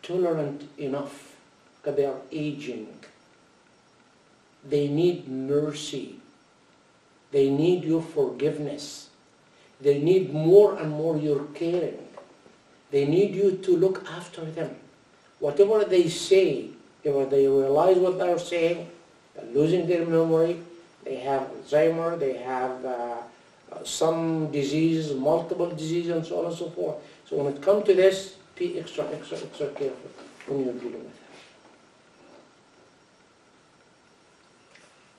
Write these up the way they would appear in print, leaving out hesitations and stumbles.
tolerant enough because they are aging. They need mercy. They need your forgiveness. They need more and more your caring. They need you to look after them. Whatever they say, if they realize what they're saying, they're losing their memory, they have Alzheimer, they have some diseases, multiple diseases, and so on and so forth. So when it comes to this, be extra careful when you're dealing with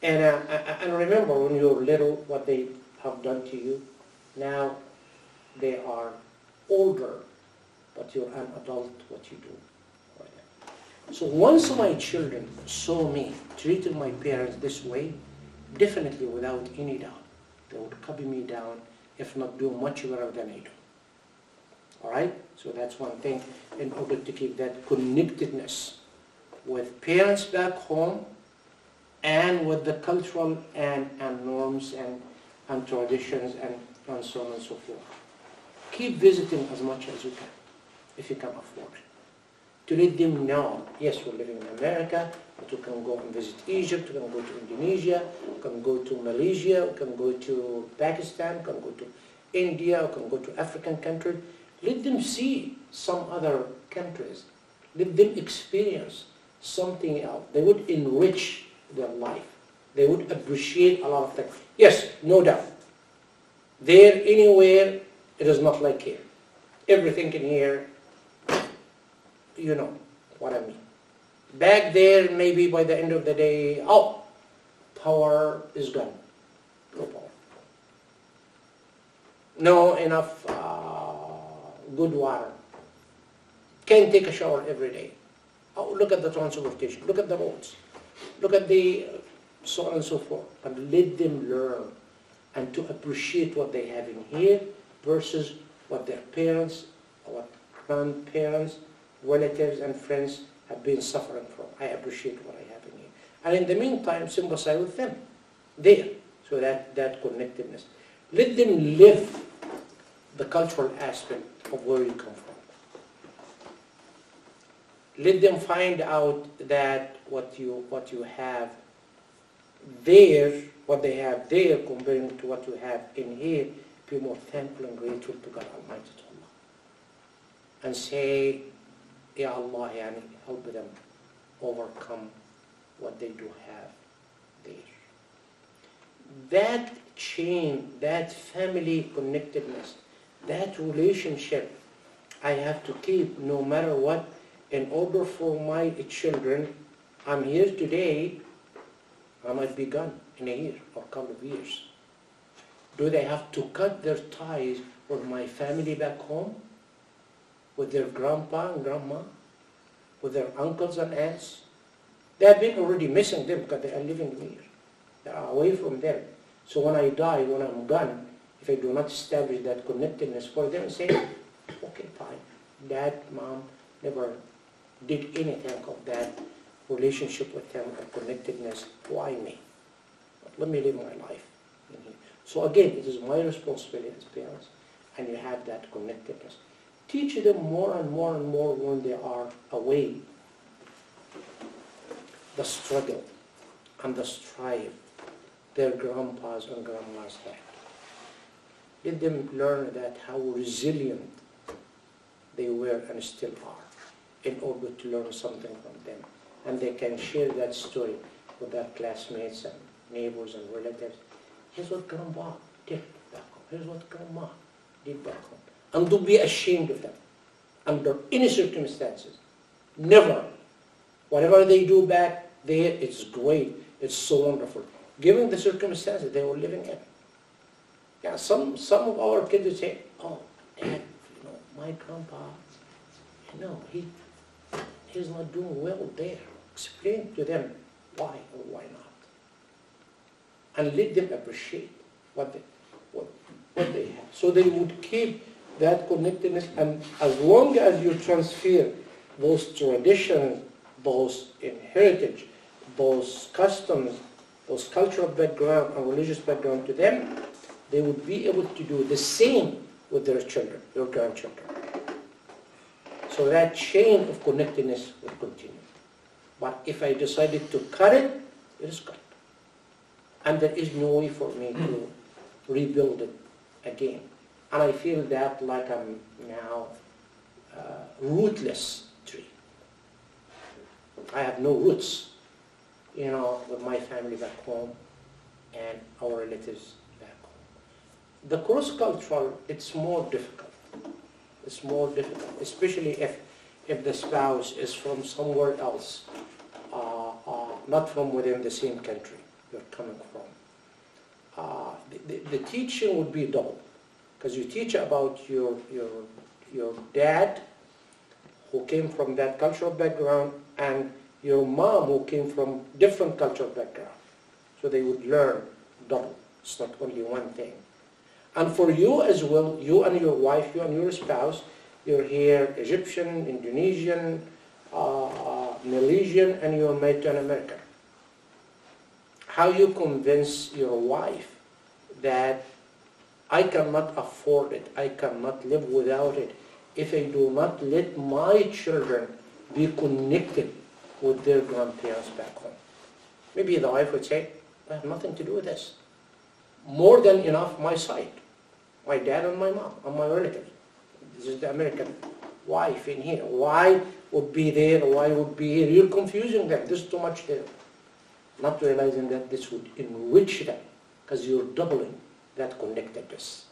them. And remember, when you're little, what they have done to you. Now they are older, but you're an adult, what you do. So once my children saw me treating my parents this way, definitely without any doubt, they would copy me down, if not do much better than I do. All right? So that's one thing in order to keep that connectedness with parents back home and with the cultural and norms and traditions and so on and so forth. Keep visiting as much as you can, if you can afford it. To let them know, yes, we're living in America, but we can go and visit Egypt, we can go to Indonesia, we can go to Malaysia, we can go to Pakistan, we can go to India, we can go to African countries. Let them see some other countries. Let them experience something else. They would enrich their life. They would appreciate a lot of things. Yes, no doubt. There, anywhere, it is not like here. Everything in here, you know what I mean. Back there, maybe by the end of the day, oh, power is gone. No power. No enough good water. Can't take a shower every day. Oh, look at the transportation. Look at the roads. Look at the so on and so forth. But let them learn and to appreciate what they have in here versus what their parents, or what grandparents, relatives and friends have been suffering from. I appreciate what I have in here. And in the meantime, sympathize with them there. So that connectedness. Let them live the cultural aspect of where you come from. Let them find out that what you have there, what they have there comparing to what you have in here, be more thankful and grateful to God Almighty, to Allah. And say, Ya Allah, yani, help them overcome what they do have there. That chain, that family connectedness, that relationship I have to keep no matter what, in order for my children, I'm here today, I might be gone in a year or a couple of years. Do they have to cut their ties with my family back home? With their grandpa and grandma? With their uncles and aunts? They have been already missing them because they are living here. They are away from them. So when I die, when I'm gone, if I do not establish that connectedness for them, say, okay, fine. Dad, mom never did anything of that relationship with them and connectedness. Why me? But let me live my life in here. So again, it is my responsibility as parents, and you have that connectedness. Teach them more and more and more when they are away. The struggle and the strife their grandpas and grandmas had. Let them learn that how resilient they were and still are in order to learn something from them. And they can share that story with their classmates and neighbors and relatives. Here's what grandpa did back home. Here's what grandma did back home. And don't be ashamed of them under any circumstances. Never. Whatever they do back there, it's great. It's so wonderful. Given the circumstances they were living in. Yeah, some of our kids would say, oh, Dad, my grandpa, he's not doing well there. Explain to them why or why not. And let them appreciate what they have. So they would keep that connectedness, and as long as you transfer those traditions, those heritage, those customs, those cultural background and religious background to them, they would be able to do the same with their children, their grandchildren. So that chain of connectedness will continue. But if I decided to cut it, it is cut. And there is no way for me to rebuild it again. And I feel that like I'm now rootless tree. I have no roots, with my family back home and our relatives back home. The cross-cultural, it's more difficult. It's more difficult, especially if the spouse is from somewhere else, not from within the same country you're coming from. The teaching would be double, because you teach about your dad who came from that cultural background and your mom who came from different cultural background. So they would learn double. It's not only one thing. And for you as well, you and your wife, you and your spouse, you're here Egyptian, Indonesian, Malaysian, and you're married to an American. How you convince your wife that I cannot afford it, I cannot live without it, if I do not let my children be connected with their grandparents back home. Maybe the wife would say, I have nothing to do with this. More than enough my side. My dad and my mom and my relatives. This is the American wife in here. Why would be there? Why would be here? You're confusing them. There's too much there. Not realizing that this would enrich them, because you're doubling that connectedness.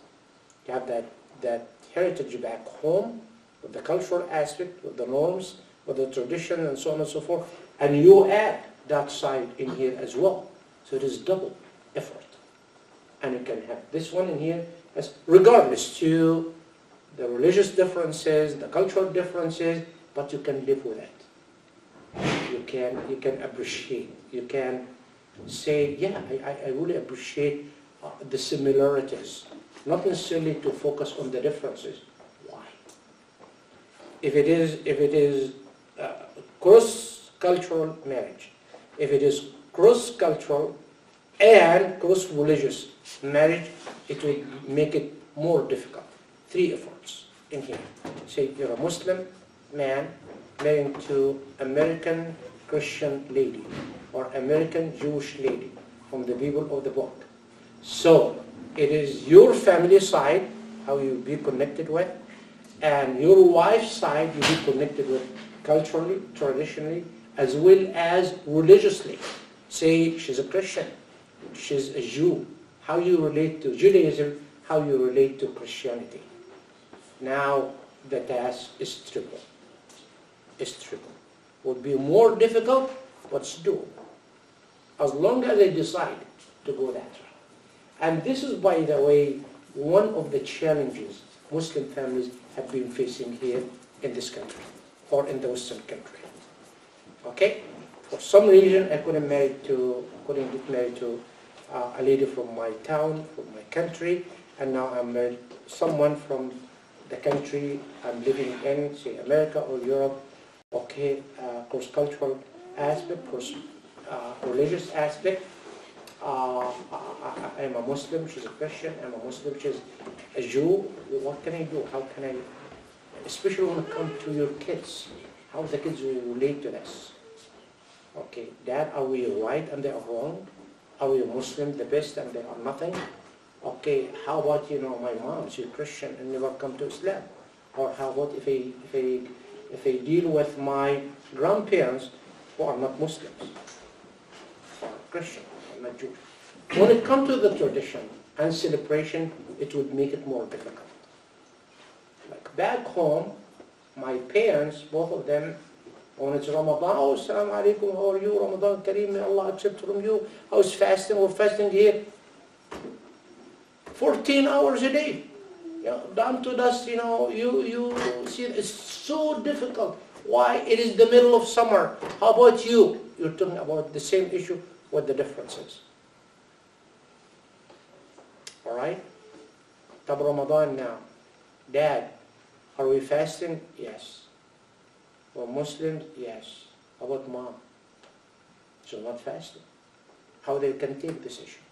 You have that heritage back home with the cultural aspect, with the norms, with the tradition, and so on and so forth. And you add that side in here as well. So it is double effort. And you can have this one in here, as regardless to the religious differences, the cultural differences, but you can live with it. You can appreciate. You can say, yeah, I really appreciate the similarities, not necessarily to focus on the differences. Why? If it is cross-cultural marriage, if it is cross-cultural and cross-religious marriage, it will make it more difficult. 3 efforts in here. Say you're a Muslim man married to American Christian lady or American Jewish lady from the people of the book. So it is your family side, how you be connected with, and your wife's side you be connected with culturally, traditionally, as well as religiously. Say she's a Christian, she's a Jew. How you relate to Judaism, how you relate to Christianity. Now the task is triple. It's triple. Would be more difficult, but it's doable. As long as they decide to go that route. And this is, by the way, one of the challenges Muslim families have been facing here in this country, or in the Western country. Okay? For some reason, I couldn't get married to a lady from my town, from my country, and now I'm married to someone from the country I'm living in, say America or Europe. Okay, cross-cultural aspect, cross-religious aspect. I'm a Muslim, she's a Christian. I'm a Muslim, she's a Jew. What can I do? How can I, especially when it comes to your kids, how the kids will relate to this? Okay, Dad, are we right and they are wrong? Are we Muslim the best and they are nothing? Okay, how about, my mom, she's Christian and never come to Islam? Or how about if I deal with my grandparents who are not Muslims, or Christian, or not Jewish? When it comes to the tradition and celebration, it would make it more difficult. Like back home, my parents, both of them, when it's Ramadan, oh, Assalamu alaikum, how are you? Ramadan Kareem, may Allah accept from you. I was fasting, we're fasting here 14 hours a day. Down to dust, you see, it's so difficult. Why? It is the middle of summer. How about you? You're talking about the same issue with the differences. All right? Tab Ramadan now. Dad, are we fasting? Yes. We're Muslims? Yes. How about mom? She's not fasting. How they can take this issue?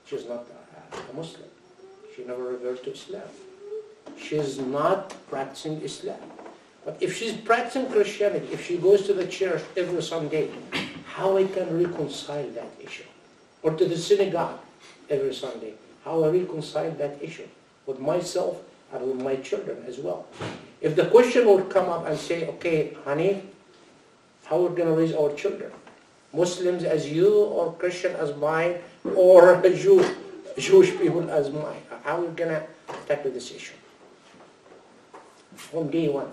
She's not a Muslim. She never reverted to Islam. She is not practicing Islam. But if she's practicing Christianity, if she goes to the church every Sunday, how I can reconcile that issue? Or to the synagogue every Sunday, how I reconcile that issue with myself and with my children as well. If the question would come up and say, okay, honey, how are we going to raise our children? Muslims as you, or Christian as mine, or Jewish people as mine? How are we going to tackle this issue? From day one.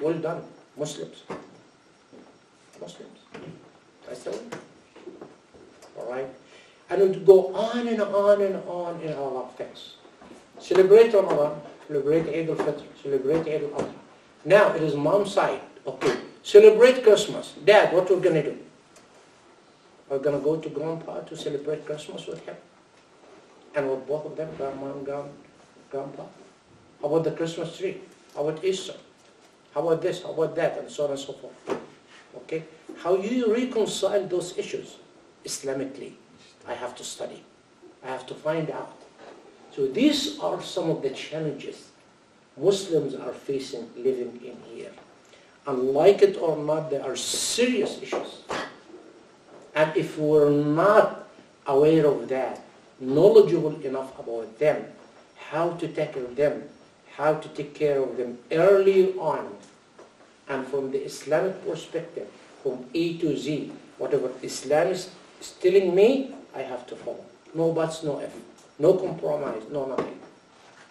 Well done, Muslims. Muslims. That's the way. All right? And it would go on and on and on in a lot of things. Celebrate Ramadan, celebrate Eid al-Fitr, celebrate Eid al-Adha. Now it is mom's side. Okay, celebrate Christmas. Dad, what we're going to do? We're going to go to Grandpa to celebrate Christmas with him. And with both of them, Grandma and Grandpa. How about the Christmas tree? How about Easter? How about this? How about that? And so on and so forth. Okay? How you reconcile those issues Islamically? I have to study. I have to find out. So these are some of the challenges Muslims are facing living in here. And like it or not, there are serious issues. And if we're not aware of that, knowledgeable enough about them, how to tackle them, how to take care of them early on, and from the Islamic perspective, from A to Z, whatever Islam is telling me, I have to follow. No buts, no if, no compromise, no nothing.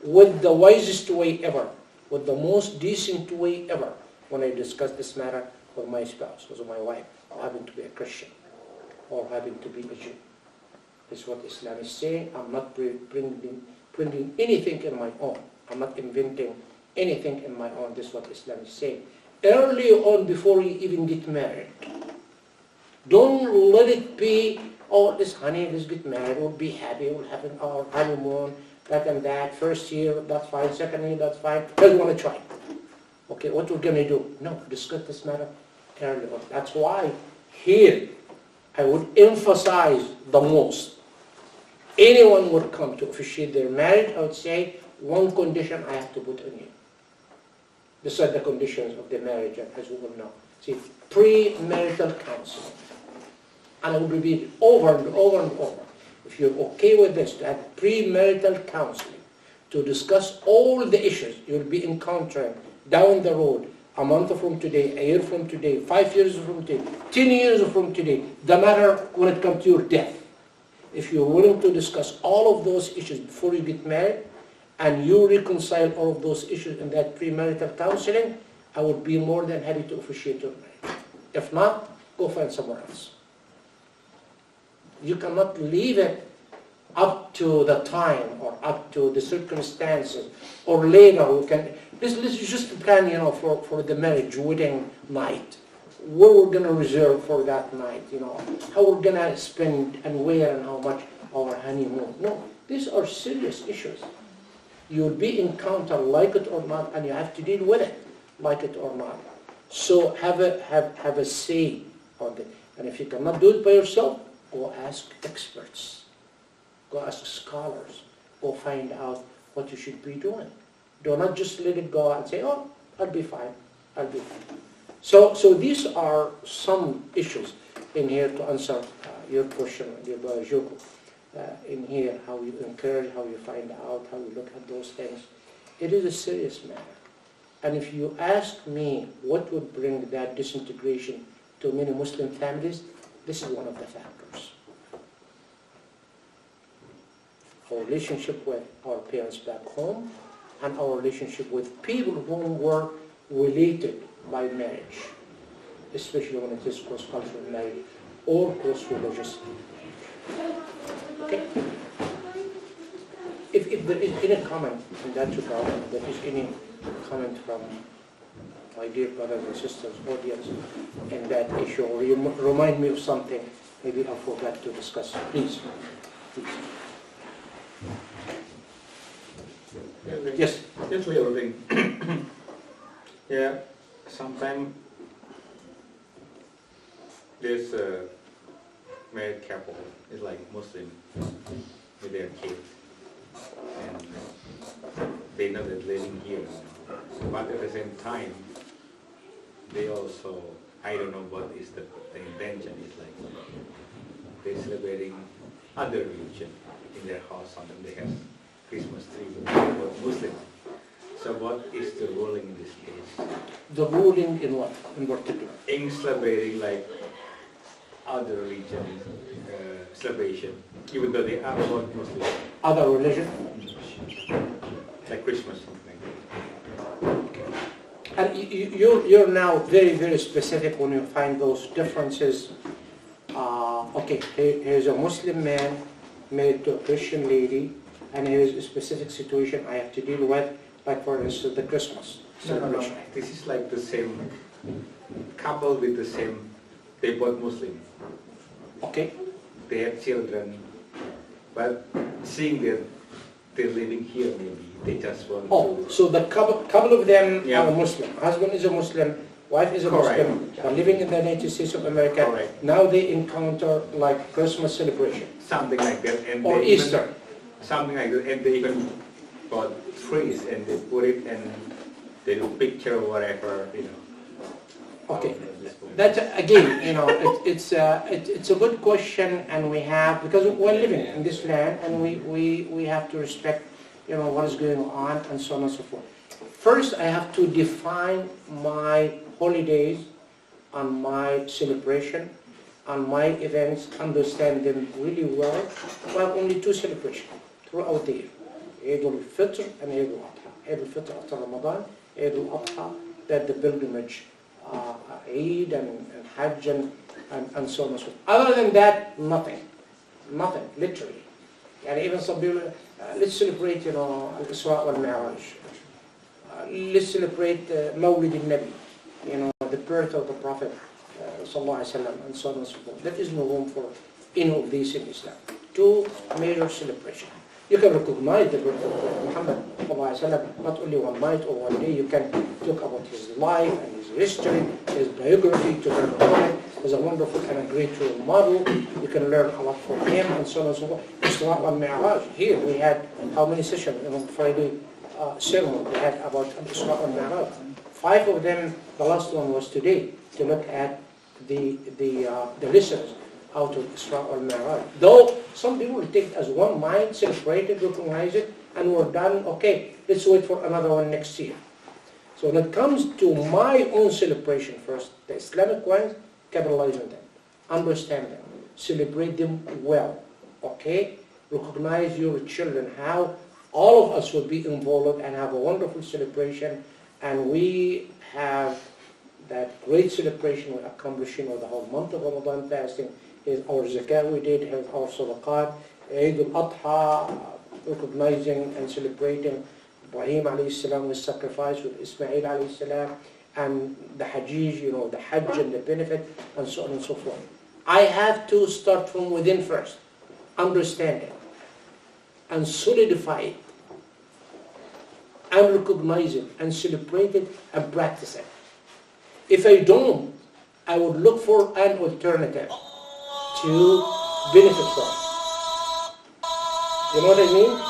With the wisest way ever, with the most decent way ever, when I discuss this matter with my spouse, with my wife, or happen to be a Christian, or happen to be a Jew. This is what Islam is saying. I'm not bringing anything in my own. I'm not inventing anything in my own. This is what Islam is saying. Early on, before you even get married, don't let it be, oh, this honey, let's get married, we'll be happy, we'll have our honeymoon, that and that. First year, that's fine. Second year, that's fine. Just want to try. Okay, what we're going to do? No, discuss this matter early on. That's why here I would emphasize the most. Anyone would come to officiate their marriage, I would say, one condition I have to put on you. These are the conditions of the marriage, as we all know. See, premarital counseling. And I will repeat it over and over and over. If you're okay with this, to have premarital counseling, to discuss all the issues you'll be encountering down the road, a month from today, a year from today, 5 years from today, 10 years from today, the matter when it comes to your death. If you're willing to discuss all of those issues before you get married, and you reconcile all of those issues in that premarital counseling, I would be more than happy to officiate your marriage. If not, go find somewhere else. You cannot leave it up to the time or up to the circumstances or later. This is just a plan, for the marriage, wedding night. What we're going to reserve for that night, how we're going to spend and where and how much our honeymoon. No, these are serious issues. You'll be encountered, like it or not, and you have to deal with it, like it or not. So have a say on it. And if you cannot do it by yourself, go ask experts. Go ask scholars. Go find out what you should be doing. Do not just let it go and say, oh, I'll be fine. I'll be fine. So these are some issues in here to answer your question, dear brother Joko. In here, how you encourage, how you find out, how you look at those things. It is a serious matter. And if you ask me what would bring that disintegration to many Muslim families, this is one of the factors. Our relationship with our parents back home and our relationship with people whom were related by marriage, especially when it is cross-cultural marriage or cross-religious. Okay? If there is any comment in that regard, if there is any comment from my dear brothers and sisters, audience, in that issue, or you remind me of something, maybe I forgot to discuss. Please. Yes. Just a little thing. Yeah, sometimes this married couple is like Muslim with their kids, and they know that living here, But at the same time, they also, I don't know what is the intention is like. They're celebrating other religion in their house, and they have Christmas tree, but they were Muslim. So what is the ruling in this case? The ruling in what, in particular? In celebrating like other religion celebration, even though they are not Muslim. Other religion? Like Christmas, something like that. And you're now very, very specific when you find those differences. Okay, here's a Muslim man married to a Christian lady, and here's a specific situation I have to deal with, like for instance the Christmas celebration. No. This is like the same couple with the same, they both Muslim. Okay. They have children, but seeing that they're living here maybe, they just want to... So the couple of them Yeah. are Muslim. Husband is a Muslim, wife is a Correct. Muslim, they're living in the United States of America. Correct. Now they encounter like Christmas celebration. Something like that. And Or they Easter. Even, something like that. And they even got trees and they put it and they do picture or whatever, you know. Okay. That again, you know, it's a good question, and we have, because we're living in this land, and we have to respect, you know, what is going on and so on and so forth. First, I have to define my holidays and my celebration and my events, understand them really well. We have only two celebrations throughout the year: Eid al-Fitr and Eid al-Adha. Eid al-Fitr after Ramadan, Eid al-Adha, that the pilgrimage. Eid and Hajj and so on and so forth. Other than that, nothing, literally. And even some people, let's celebrate, you know, Al-Isra wal-Mi'raj. Let's celebrate Mawlid al-Nabi, you know, the birth of the Prophet, sallallahu alaihi wasallam, and so on and so forth. There is no room for any of these in Islam. Two major celebrations. You can recognize the birth of Muhammad sallallahu alaihi wasallam, not only one night or one day. You can talk about his life and his history, his biography, to learn about it. He's a wonderful and a great role model. You can learn a lot from him, and so on and so forth. Isra wal Mi'raj. Here we had how many sessions on Friday sermon? We had about Isra wal Mi'raj. 5 of them. The last one was today, to look at the lessons out of Isra wal Mi'raj. Though some people take it as one mind, celebrate it, recognize it, and we're done. Okay, let's wait for another one next year. So when it comes to my own celebration first, the Islamic ones, capitalize on them, understand them, celebrate them well, okay? Recognize your children, how all of us will be involved and have a wonderful celebration, and we have that great celebration we're accomplishing with the whole month of Ramadan fasting, is our zakah we did, has our sadaqat, Eid al-Adha, recognizing and celebrating Ibrahim alayhi salam was sacrificed with Ismail alayhi salam, and the Hajj, you know, the Hajj and the benefit, and so on and so forth. I have to start from within first, understand it, and solidify it, and recognize it, and celebrate it, and practice it. If I don't, I would look for an alternative to benefit from. You know what I mean?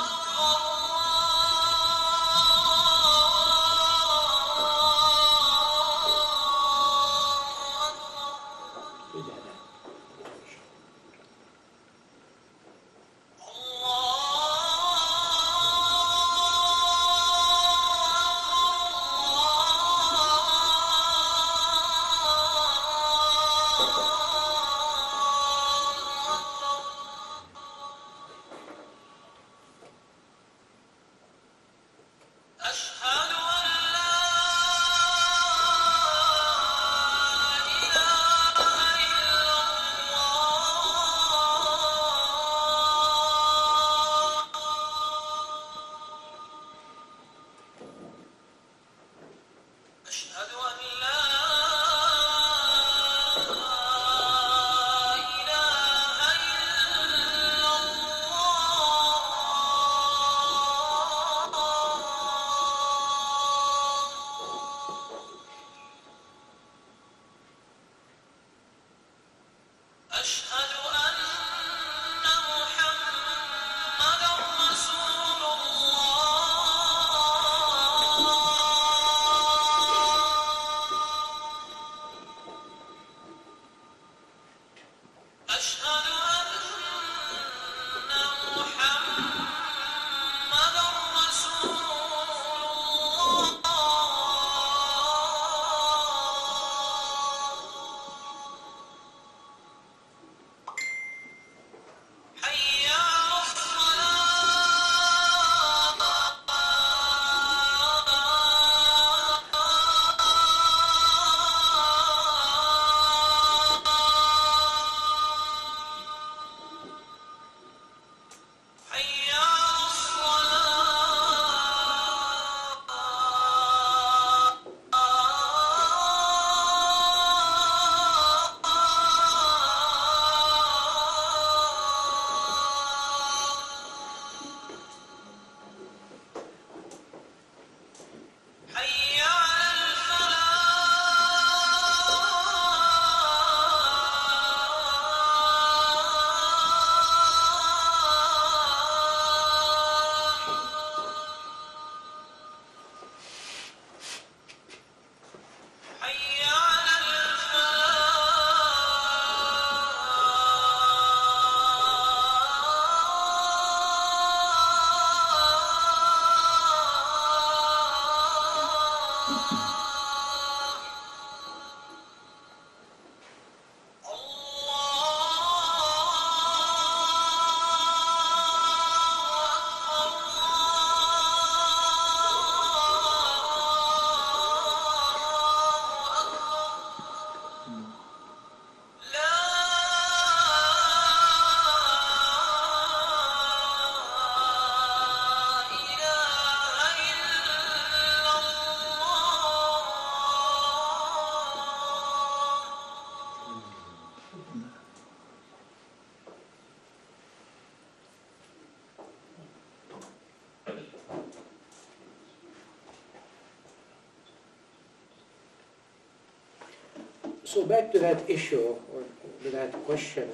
So back to that issue, or to that question,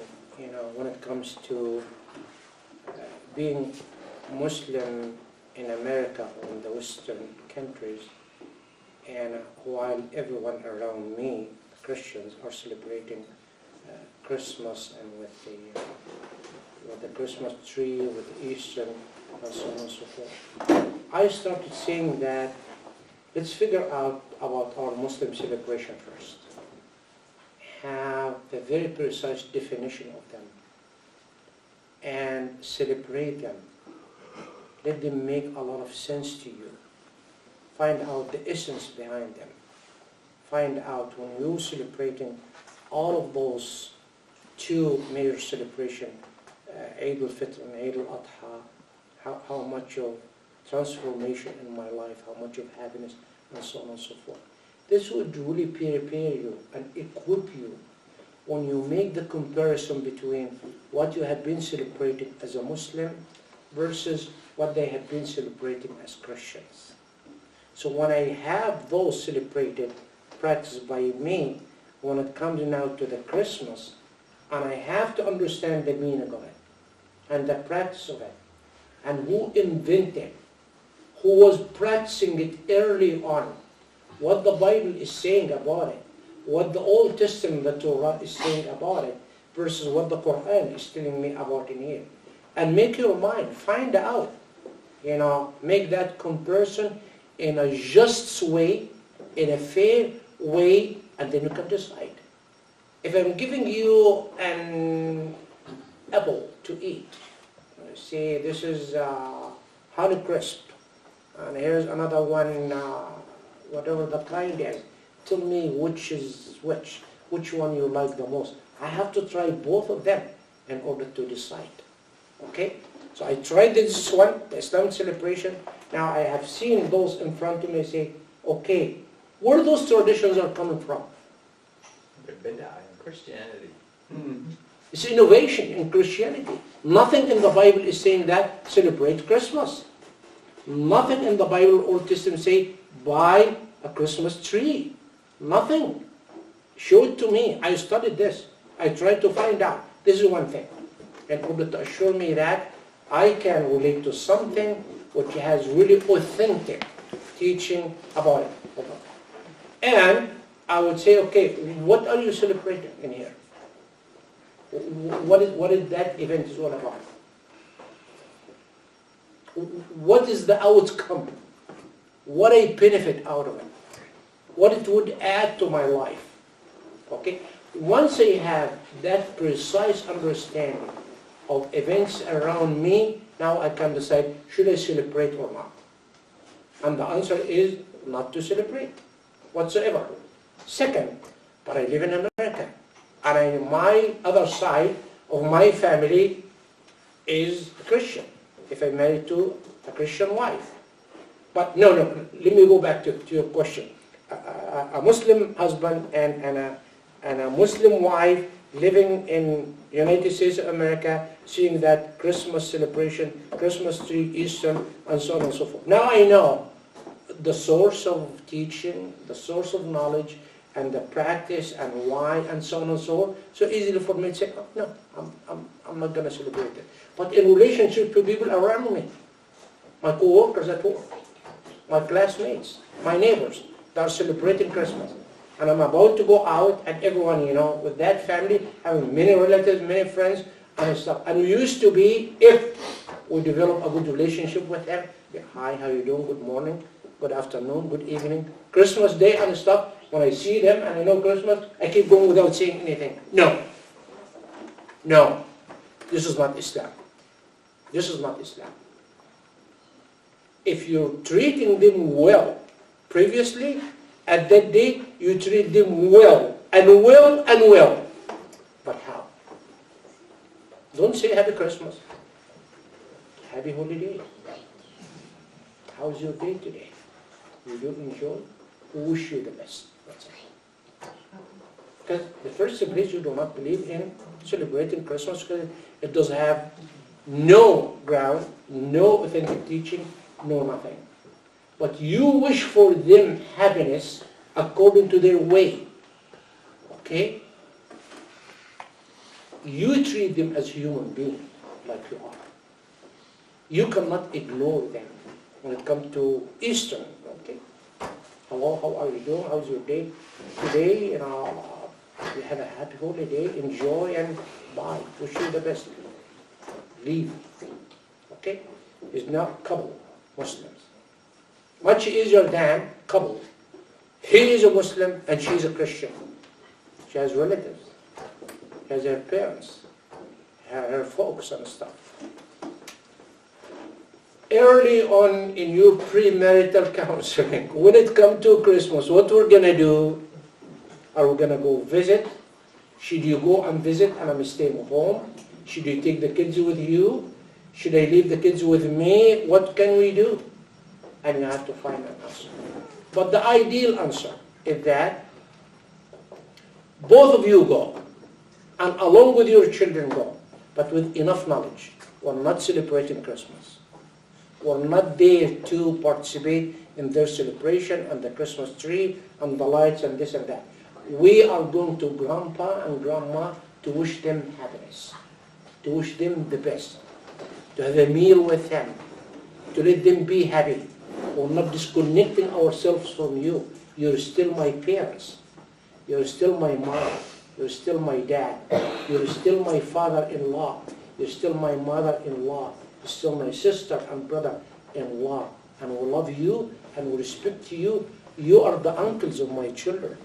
when it comes to being Muslim in America or in the Western countries, and while everyone around me, Christians, are celebrating Christmas and with the Christmas tree, with the Easter, and so on and so forth, I started saying that let's figure out about our Muslim celebration first. Have a very precise definition of them and celebrate them. Let them make a lot of sense to you. Find out the essence behind them. Find out when you're celebrating all of those two major celebrations, Eid al-Fitr and Eid al-Adha, how much of transformation in my life, how much of happiness, and so on and so forth. This would really prepare you and equip you when you make the comparison between what you have been celebrating as a Muslim versus what they have been celebrating as Christians. So when I have those celebrated, practiced by me, when it comes now to the Christmas, and I have to understand the meaning of it, and the practice of it, and who invented, who was practicing it early on, what the Bible is saying about it, what the Old Testament, the Torah, is saying about it, versus what the Quran is telling me about in here. And make your mind, find out, make that comparison in a just way, in a fair way, and then you can decide. If I'm giving you an apple to eat, say this is honey crisp, and here's another one, whatever the kind is, tell me which is which one you like the most. I have to try both of them in order to decide. Okay? So I tried this one, the Islamic celebration. Now I have seen those in front of me say, okay, where those traditions are coming from? They're bid'ah in Christianity. It's innovation in Christianity. Nothing in the Bible is saying that celebrate Christmas. Nothing in the Bible or Old Testament say buy a Christmas tree. Nothing. Show it to me. I studied this. I tried to find out. This is one thing. In order to assure me that I can relate to something which has really authentic teaching about it. And I would say, okay, what are you celebrating in here? What is that event is all about? What is the outcome? What I benefit out of it? What it would add to my life? Okay? Once I have that precise understanding of events around me, now I can decide, should I celebrate or not? And the answer is not to celebrate whatsoever. Second, but I live in America, and my other side of my family is Christian, if I'm married to a Christian wife. But no, let me go back to your question. A Muslim husband and a Muslim wife living in United States of America, seeing that Christmas celebration, Christmas tree, Easter, and so on and so forth. Now I know the source of teaching, the source of knowledge, and the practice, and why, and so on and so on. So easily for me to say, oh, no, I'm not going to celebrate it. But in relationship to people around me, my co-workers at work, my classmates, my neighbors, they are celebrating Christmas. And I'm about to go out, and everyone, with that family, having many relatives, many friends, and stuff. And we used to be, if we develop a good relationship with them, hi, how you doing, good morning, good afternoon, good evening, Christmas Day and stuff. When I see them and I know Christmas, I keep going without saying anything. No. No. This is not Islam. This is not Islam. If you're treating them well previously, at that day, you treat them well, and well, and well. But how? Don't say Happy Christmas. Happy holiday. How's your day today? You do enjoy? We wish you the best. That's all. Because the first place, you do not believe in celebrating Christmas because it does have no ground, no authentic teaching, no nothing. But you wish for them happiness according to their way. Okay? You treat them as human beings, like you are. You cannot ignore them when it comes to Easter. Okay? Hello, how are you doing? How's your day? Today, you have a happy holiday, enjoy, and bye. Wish you the best. Leave. Okay? It's not couple, Muslims. Much easier than couple. He is a Muslim and she is a Christian. She has relatives. She has her parents, her folks and stuff. Early on in your premarital counseling, when it comes to Christmas, what we're going to do? Are we going to go visit? Should you go and visit and I'm staying home? Should you take the kids with you? Should I leave the kids with me? What can we do? And you have to find an answer. But the ideal answer is that both of you go, and along with your children go, but with enough knowledge. We're not celebrating Christmas. We're not there to participate in their celebration and the Christmas tree and the lights and this and that. We are going to Grandpa and Grandma to wish them happiness, to wish them the best, to have a meal with them, to let them be happy. We're not disconnecting ourselves from you. You're still my parents. You're still my mom. You're still my dad. You're still my father-in-law. You're still my mother-in-law. You're still my sister and brother-in-law. And we love you and we respect you. You are the uncles of my children.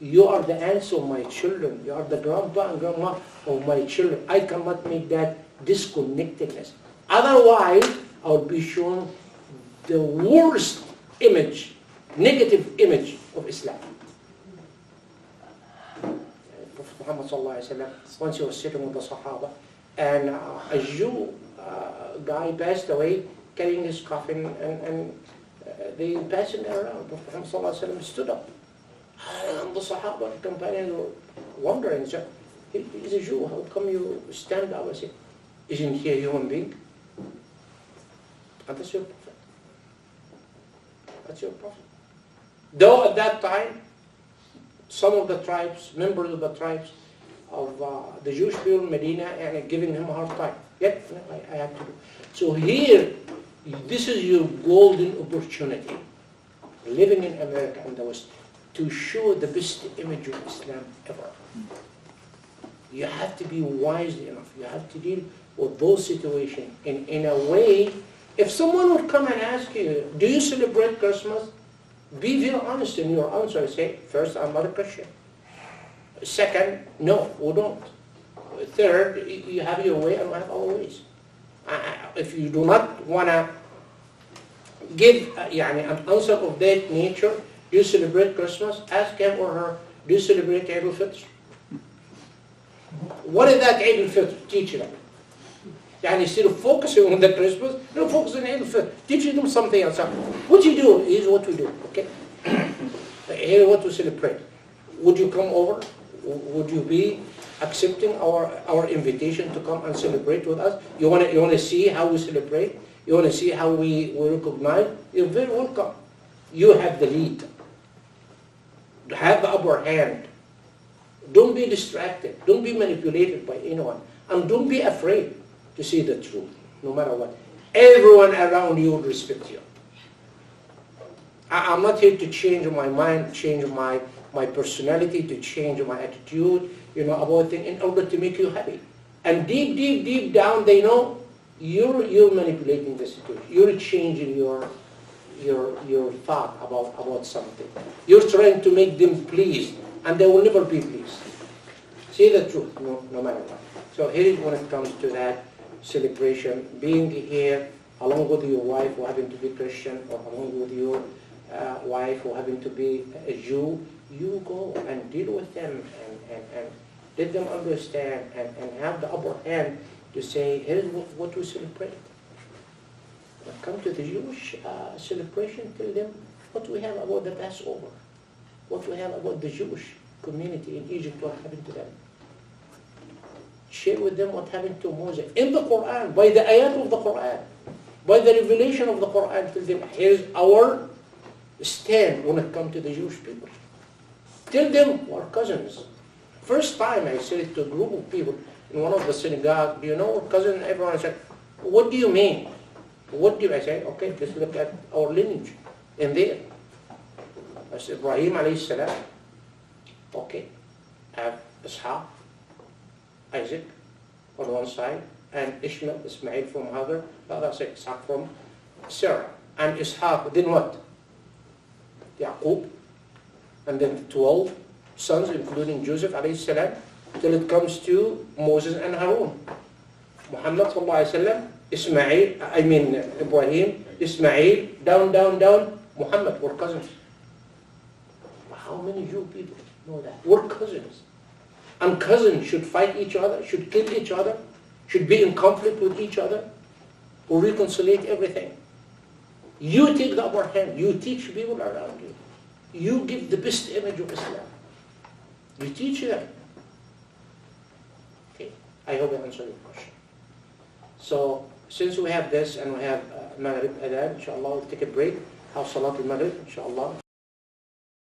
You are the aunts of my children. You are the grandpa and grandma of my children. I cannot make that disconnectedness. Otherwise, I'll be shown the worst image, negative image of Islam. Prophet Muhammad sallallahu alaihi wasallam, once he was sitting with the Sahaba, and a Jew guy passed away carrying his coffin, and they passed him around. Prophet Muhammad sallallahu alaihi wasallam stood up, and the Sahaba companions were wondering, he's a Jew, how come you stand up? I said, isn't he a human being? And that's your Prophet. That's your Prophet. Though at that time, some of the tribes, members of the tribes of the Jewish people in Medina, and giving him a hard time. Yet, I have to do. So here, this is your golden opportunity, living in America and the West, to show the best image of Islam ever. You have to be wise enough. You have to deal with those situations in a way. If someone would come and ask you, do you celebrate Christmas? Be very honest in your answer. Say, first, I'm not a Christian. Second, no, we don't. Third, you have your way and I have our ways. If you do not want to give an answer of that nature, you celebrate Christmas, ask him or her, do you celebrate Eid al-Fitr? What is that Eid al-Fitr? Teach them. Instead of focusing on the Christmas, don't focus on Eid al-Fitr. Teach them something else. What you do is what we do, okay? Here what we celebrate. Would you come over? Would you be accepting our invitation to come and celebrate with us? You want to see how we celebrate? You want to see how we recognize? You're very welcome. You have the lead. Have the upper hand. Don't be distracted. Don't be manipulated by anyone. And don't be afraid to say the truth, no matter what. Everyone around you will respect you. I'm not here to change my mind, change my personality, to change my attitude, about things in order to make you happy. And deep down, they know you're manipulating the situation. You're changing your your thought about something. You're trying to make them pleased, and they will never be pleased. Say the truth, no matter what. So here is when it comes to that celebration, being here along with your wife who happen to be Christian, or along with your wife who happen to be a Jew, you go and deal with them and let them understand and have the upper hand to say, here's what we celebrate. When it comes to the Jewish celebration, tell them what we have about the Passover, what we have about the Jewish community in Egypt, what happened to them. Share with them what happened to Moses in the Quran, by the ayat of the Quran, by the revelation of the Quran. Tell them, here's our stand when it comes to the Jewish people. Tell them we're cousins. First time I said it to a group of people in one of the synagogues, do you know we're cousins? Everyone said, what do you mean? What do I say? Okay, let's look at our lineage in there. That's Ibrahim alayhi salam. Okay, I have Ishaq, Isaac on one side, and Ishmael, Ismail from other, the other side, Ishaq from Sarah. And Ishaq, then what? Yaqub, and then 12 sons, including Joseph alayhi salam, till it comes to Moses and Harun. Muhammad sallallahu alayhi wasallam, Ismail, Ibrahim, Ismail, down, Muhammad, we're cousins. How many Jew people know that? We're cousins. And cousins should fight each other, should kill each other, should be in conflict with each other, or reconcile everything. You take the upper hand, you teach people around you. You give the best image of Islam. You teach them. Okay, I hope I answered your question. So, since we have this and we have Maghrib Adhan, inshallah, we'll take a break, have Salat al-Maghrib, inshallah.